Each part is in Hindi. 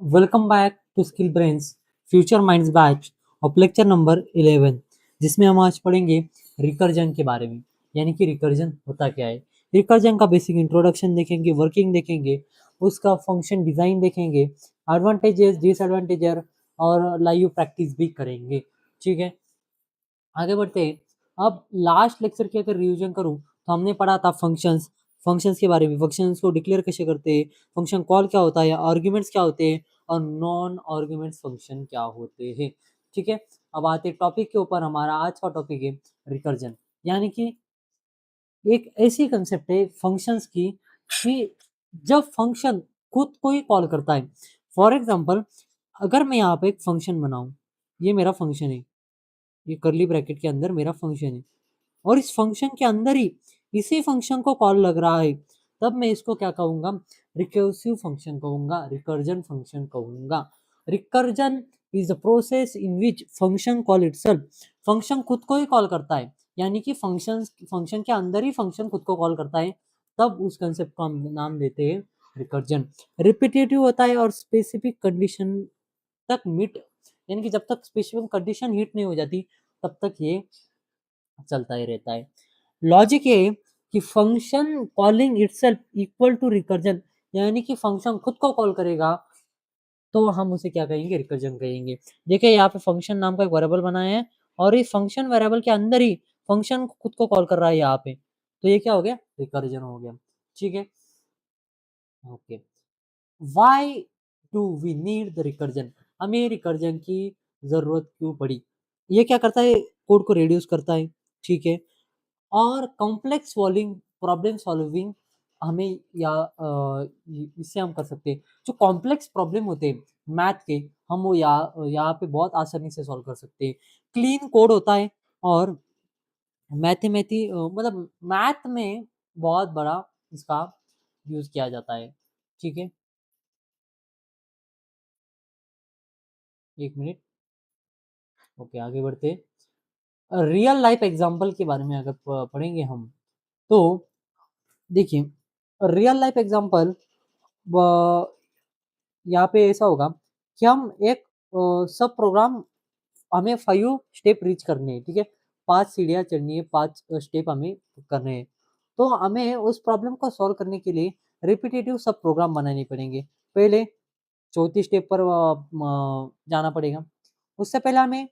Welcome back to skill brains future minds batch और लेक्चर नंबर 11, जिसमें हम आज पढ़ेंगे रिकर्जन के बारे में। यानी कि रिकर्जन होता क्या है, रिकर्जन का बेसिक इंट्रोडक्शन देखेंगे, वर्किंग देखेंगे, उसका फंक्शन डिजाइन देखेंगे, एडवांटेजेस डिसएडवांटेजर और लाइव प्रैक्टिस भी करेंगे। ठीक है, आगे बढ़ते हैं। अब लास्ट लेक्चर की अगर रिवीजन करूं तो हमने पढ़ा था फंक्शंस, फंक्शंस के बारे में, फंक्शंस को डिक्लेयर कैसे करते हैं, फंक्शन कॉल क्या होता है, आर्ग्यूमेंट्स क्या होते हैं और नॉन आर्ग्यूमेंट्स फंक्शन क्या होते हैं। ठीक है, अब आते टॉपिक के ऊपर। हमारा आज का टॉपिक है रिकर्जन, यानी कि एक ऐसी कंसेप्ट है फंक्शंस की कि जब फंक्शन खुद को ही कॉल करता है। फॉर एग्जांपल, अगर मैं यहाँ पे एक फंक्शन बनाऊं, ये मेरा फंक्शन है, ये करली ब्रैकेट के अंदर मेरा फंक्शन है, और इस फंक्शन के अंदर ही इसी फंक्शन को कॉल लग रहा है, तब मैं इसको क्या कहूंगा, रिकर्सिव फंक्शन कहूंगा, रिकर्जन फंक्शन कहूंगा। Recursion is the process in which function call itself, function खुद को ही कॉल करता है, यानी कि फंक्शन के अंदर ही फंक्शन खुद को कॉल करता है, तब उस कंसेप्ट को हम नाम देते हैं रिकर्जन। रिपीटेटिव होता है और स्पेसिफिक कंडीशन तक मीट, यानी कि जब तक स्पेसिफिक कंडीशन हिट नहीं हो जाती तब तक ये चलता ही रहता है। लॉजिक ये है कि function calling itself equal to recursion, यानी कि फंक्शन खुद को कॉल करेगा तो हम उसे क्या कहेंगे, रिकर्जन कहेंगे। देखिए यहाँ पे फंक्शन नाम का एक वेरिएबल बनाया है और इस फंक्शन वेरिएबल के अंदर ही फंक्शन खुद को कॉल कर रहा है यहाँ पे, तो ये क्या हो गया, रिकर्जन हो गया। ठीक है, okay. Why do we need the recursion, हमें रिकर्जन की जरूरत क्यों पड़ी। ये क्या करता है, कोड को रिड्यूस करता है। ठीक है, और कॉम्प्लेक्स सॉल्विंग, प्रॉब्लम सॉल्विंग हमें इससे हम कर सकते हैं। जो कॉम्प्लेक्स प्रॉब्लम होते हैं मैथ के, हम वो यहाँ पे बहुत आसानी से सॉल्व कर सकते हैं। क्लीन कोड होता है और मतलब मैथ में बहुत बड़ा इसका यूज किया जाता है। ठीक है, एक मिनट, ओके आगे बढ़ते। रियल लाइफ एग्जांपल के बारे में अगर पढ़ेंगे हम, तो देखिए रियल लाइफ एग्जांपल यहाँ पे ऐसा होगा कि हम एक सब प्रोग्राम, हमें 5 स्टेप रीच करने हैं। ठीक है, 5 सीढ़ियाँ चढ़नी है, 5 स्टेप हमें करने हैं, तो हमें उस प्रॉब्लम को सॉल्व करने के लिए रिपीटेटिव सब प्रोग्राम बनाने पड़ेंगे। पहले चौथी स्टेप पर जाना पड़ेगा, उससे पहले हमें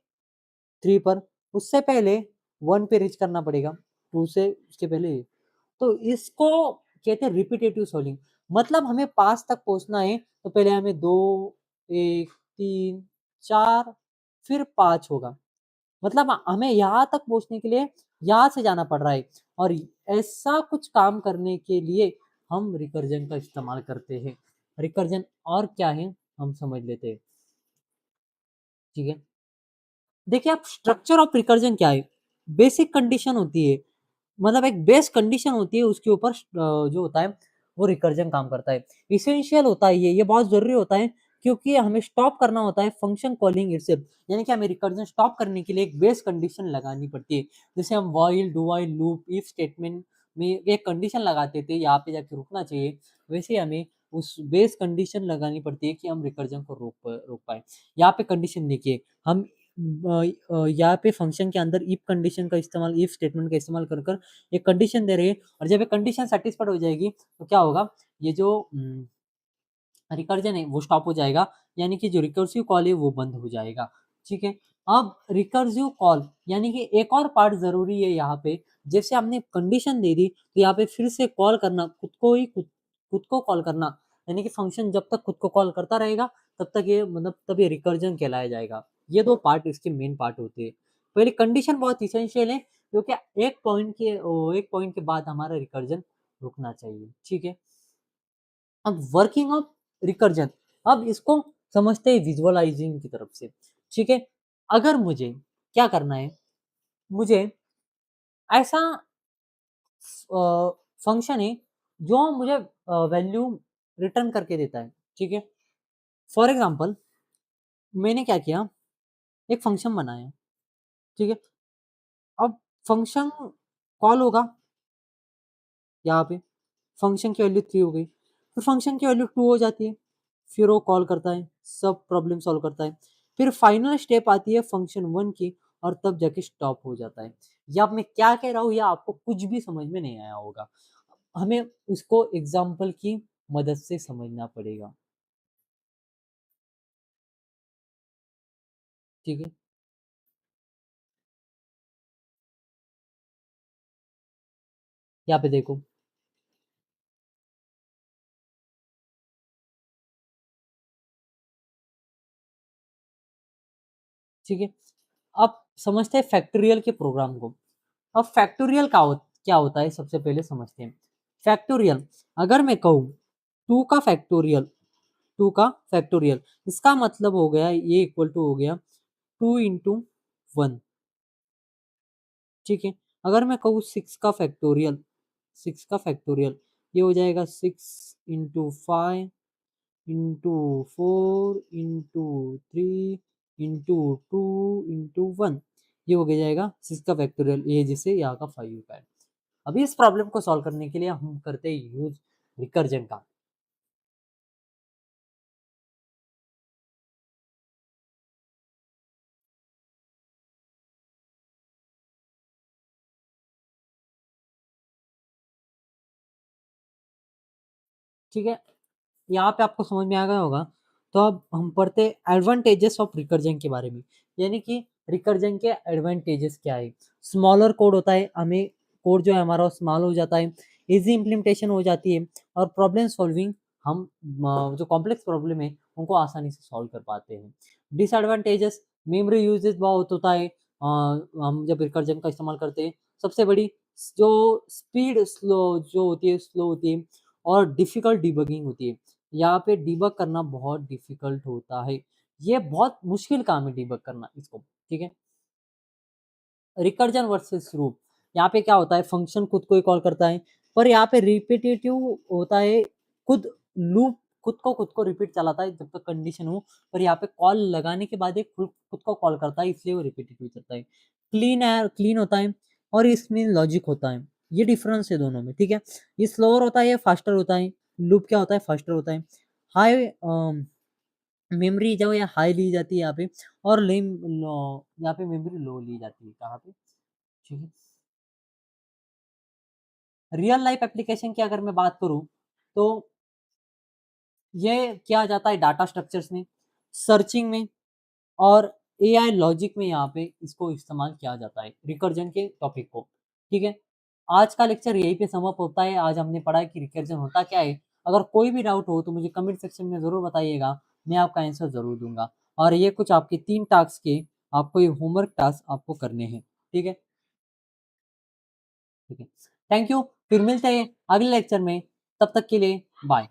3 पर, उससे पहले 1 पे रीच करना पड़ेगा, 2 से उसके पहले। तो इसको कहते हैं रिपीटेटिव सोल्विंग। मतलब हमें 5 तक पहुंचना है तो पहले हमें 2, 1, 3, 4, फिर 5 होगा। मतलब हमें यहाँ तक पहुंचने के लिए यहाँ से जाना पड़ रहा है, और ऐसा कुछ काम करने के लिए हम रिकर्जन का इस्तेमाल करते हैं। रिकर्जन और क्या है हम समझ लेते हैं। ठीक है, देखिए आप, स्ट्रक्चर ऑफ रिकर्जन क्या है, बेसिक कंडीशन होती है, मतलब एक बेस कंडीशन होती है, उसके ऊपर जो होता है वो रिकर्जन काम करता है। इसेंशियल होता है ये बहुत जरूरी होता है, क्योंकि हमें स्टॉप करना होता है फंक्शन कॉलिंग इटसेल्फ, यानी कि हमें रिकर्जन स्टॉप करने के लिए एक बेस कंडीशन लगानी पड़ती है। जैसे हम while, do while loop, if statement में एक कंडीशन लगाते थे यहाँ पे जाके रुकना चाहिए, वैसे ही हमें उस बेस कंडीशन लगानी पड़ती है कि हम रिकर्जन को रोक पाए। यहाँ पे कंडीशन देखिए, हम यहाँ पे फंक्शन के अंदर इफ कंडीशन का इस्तेमाल, इफ स्टेटमेंट का इस्तेमाल कर कर एक कंडीशन दे रहे हैं, और जब ये कंडीशन सेटिस्फाइड हो जाएगी तो क्या होगा, ये जो रिकर्जन है वो स्टॉप हो जाएगा, यानी कि जो रिकर्सिव कॉल है वो बंद हो जाएगा। ठीक है, अब रिकर्सिव कॉल यानी कि एक और पार्ट जरूरी है यहाँ पे। जैसे हमने कंडीशन दे दी तो यहाँ पे फिर से कॉल करना, खुद को कॉल करना, यानी कि फंक्शन जब तक खुद को कॉल करता रहेगा तब तक ये, मतलब तब ये रिकर्जन कहलाया जाएगा। ये 2 पार्ट इसके मेन पार्ट होते हैं। पहले कंडीशन बहुत इसेंशियल है, क्योंकि एक पॉइंट के बाद हमारा रिकर्जन रुकना चाहिए। ठीक है, अब वर्किंग ऑफ रिकर्जन, अब इसको समझते हैं विजुअलाइजिंग की तरफ से। ठीक है, अगर मुझे क्या करना है, मुझे ऐसा फंक्शन है जो मुझे वैल्यू रिटर्न करके देता है। ठीक है, फॉर एग्जांपल मैंने क्या किया, एक फंक्शन बनाया। ठीक है, अब फंक्शन कॉल होगा यहाँ पे, फंक्शन की वैल्यू 3 हो गई, फिर फंक्शन की वैल्यू 2 हो जाती है, फिर वो कॉल करता है, सब प्रॉब्लम सॉल्व करता है। फिर फाइनल स्टेप आती है फंक्शन 1 की और तब जाके स्टॉप हो जाता है। या अब मैं क्या कह रहा हूँ या आपको कुछ भी समझ में नहीं आया होगा। हमें उसको एग्ज़ाम्पल की मदद से समझना पड़ेगा। ठीक है? यहाँ पे देखो, ठीक है? अब समझते हैं फैक्टोरियल के प्रोग्राम को। अब फैक्टोरियल क्या होता है सबसे पहले समझते हैं। फैक्टोरियल अगर मैं कहूँ 2 का फैक्टोरियल 2 का फैक्टोरियल इसका मतलब हो गया ये इक्वल टू हो गया 2 इंटू 1। ठीक है? अगर मैं कहूँ 6 का फैक्टोरियल ये हो जाएगा 6 into 5 into 4 into 3 into 2 into 1 ये हो गया जाएगा 6 का फैक्टोरियल ये जिससे यहाँ का 5 होता है। अभी इस प्रॉब्लम को सॉल्व करने के लिए हम करते हैं यूज रिकर्जन का। ठीक है? यहाँ पे आपको समझ में आ गया होगा। तो अब हम पढ़ते हैं एडवांटेजेस ऑफ रिकर्जन के बारे में। यानी कि रिकर्जन के एडवांटेजेस क्या है। स्मॉलर कोड होता है, हमें कोड जो है हमारा स्मॉल हो जाता है, इजी इम्प्लीमेंटेशन हो जाती है और प्रॉब्लम सॉल्विंग हम जो कॉम्प्लेक्स प्रॉब्लम है उनको आसानी से सॉल्व कर पाते हैं। डिसएडवांटेजेस मेमोरी यूजेज बहुत होता है हम जब रिकर्जन का इस्तेमाल करते हैं। सबसे बड़ी जो स्पीड स्लो जो होती है स्लो होती है और डिफिकल्ट डिबगिंग होती है। यहाँ पे डिबग करना बहुत डिफिकल्ट होता है। ये बहुत मुश्किल काम है डिबग करना इसको, ठीक है? रिकर्जन वर्सेस लूप यहाँ पे क्या होता है फंक्शन खुद को ही कॉल करता है पर यहाँ पे रिपीटेटिव होता है खुद लूप खुद को रिपीट चलाता है जब तक कंडीशन हो पर यहाँ पे कॉल लगाने के बाद ये खुद को कॉल करता है इसलिए वो रिपीटेटिव चलता है क्लीन होता है और इसमें लॉजिक होता है ये डिफरेंस है दोनों में ठीक है ये स्लोअर होता है ये फास्टर होता है लूप क्या होता है फास्टर होता है हाई मेमोरी जो है हाई ली जाती है यहाँ पे और लेम यहाँ पे मेमोरी लो ली जाती है कहाँ पे ठीक है रियल लाइफ एप्लीकेशन की अगर मैं बात करूँ तो ये किया जाता है डाटा स्ट्रक्चर्स में सर्चिंग में और एआई लॉजिक में यहाँ पे इसको इस्तेमाल किया जाता है रिकर्जन के टॉपिक को ठीक है आज का लेक्चर यहीं पे समाप्त होता है आज हमने पढ़ा है कि रिकर्जन होता क्या है अगर कोई भी डाउट हो तो मुझे कमेंट सेक्शन में ज़रूर बताइएगा मैं आपका आंसर ज़रूर दूंगा और ये कुछ आपके 3 टास्क के आपको ये होमवर्क टास्क आपको करने हैं ठीक है ठीक है थैंक यू फिर मिलते हैं अगले लेक्चर में तब तक के लिए बाय